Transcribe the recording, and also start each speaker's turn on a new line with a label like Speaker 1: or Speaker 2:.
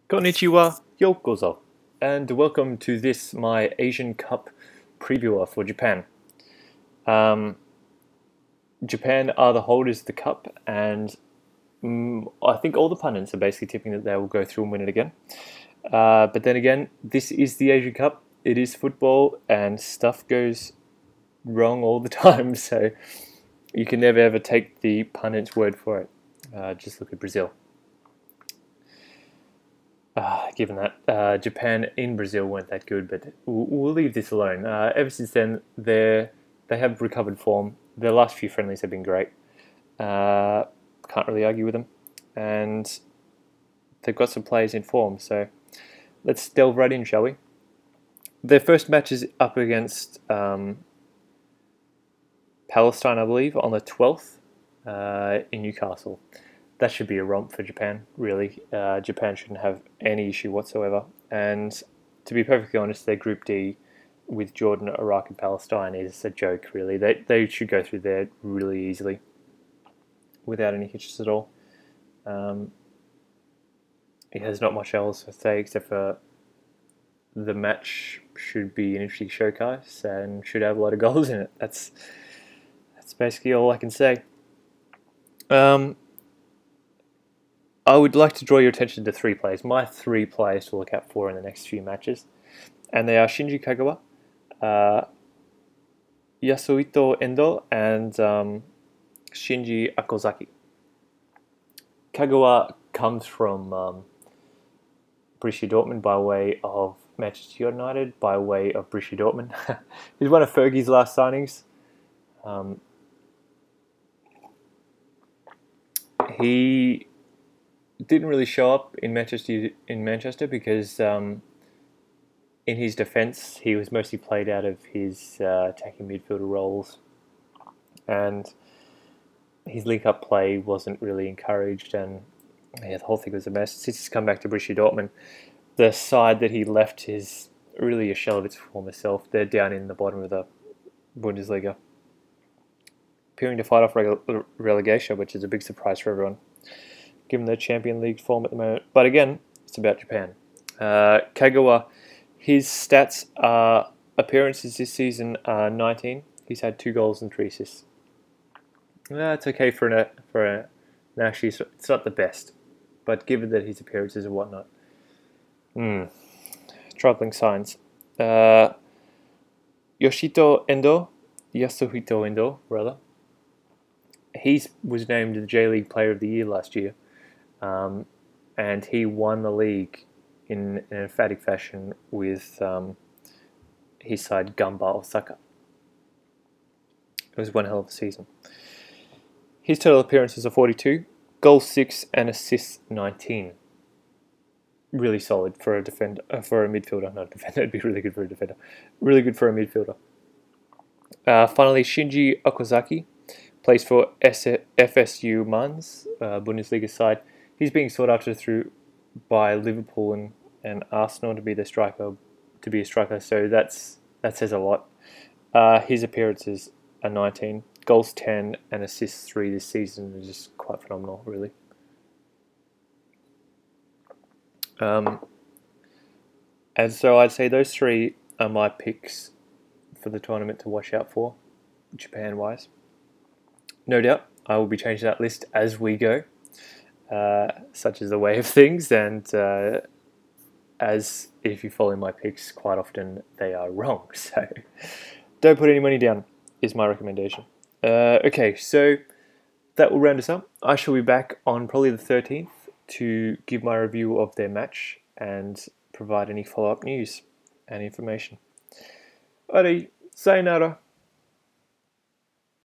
Speaker 1: Konnichiwa, yokozo, and welcome to this my Asian Cup previewer for Japan. Um, Japan are the holders of the cup, and I think all the pundits are basically tipping that they will go through and win it again. But then again, this is the Asian Cup. It is football, and stuff goes wrong all the time. So you can never ever take the pundits' word for it. Just look at Brazil. Given that Japan in Brazil weren't that good, but we'll leave this alone. Ever since then, they have recovered form. Their last few friendlies have been great. Can't really argue with them, and they've got some players in form. So let's delve right in, shall we? Their first match is up against Palestine, I believe, on the 12th in Newcastle. That should be a romp for Japan, really. Japan shouldn't have any issue whatsoever. And to be perfectly honest, their Group D with Jordan, Iraq, and Palestine is a joke, really. They should go through there really easily without any hitches at all. It has not much else to say except for the match should be an interesting showcase and should have a lot of goals in it. That's basically all I can say. I would like to draw your attention to three players. My three players to look out for in the next few matches. And they are Shinji Kagawa, Yasuhito Endo, and Shinji Akozaki. Kagawa comes from Borussia Dortmund by way of Manchester United, by way of Borussia Dortmund. He's one of Fergie's last signings. He didn't really show up in Manchester because in his defence he was mostly played out of his attacking midfielder roles, and his link-up play wasn't really encouraged, and the whole thing was a mess. Since he's come back to Borussia Dortmund, the side that he left is really a shell of its former self. They're down in the bottom of the Bundesliga, appearing to fight off relegation, which is a big surprise for everyone, given their Champions League form at the moment. But again, it's about Japan. Kagawa, his stats are appearances this season are 19. He's had 2 goals and 3 assists. That's okay for an actually, it's not the best, but given that his appearances and whatnot, troubling signs. Yasuhito Endo, rather. He was named the J-League Player of the Year last year. And he won the league in an emphatic fashion with his side Gamba Osaka. It was one hell of a season. His total appearances are 42, goals 6 and assists 19. Really solid for a defender, for a midfielder. Not a defender, it'd be really good for a defender. Really good for a midfielder. Finally, Shinji Akozaki plays for FSU Mainz, Bundesliga side. He's being sought after by Liverpool and Arsenal to be a striker. So that says a lot. His appearances are 19, goals 10 and assists 3 this season is just quite phenomenal, really. And so I'd say those 3 are my picks for the tournament to watch out for, Japan-wise. No doubt, I will be changing that list as we go. Such is the way of things, and as if you follow my picks, quite often they are wrong. So don't put any money down is my recommendation. Okay, so that will round us up. I shall be back on probably the 13th to give my review of their match and provide any follow-up news and information. Alrighty, sayonara.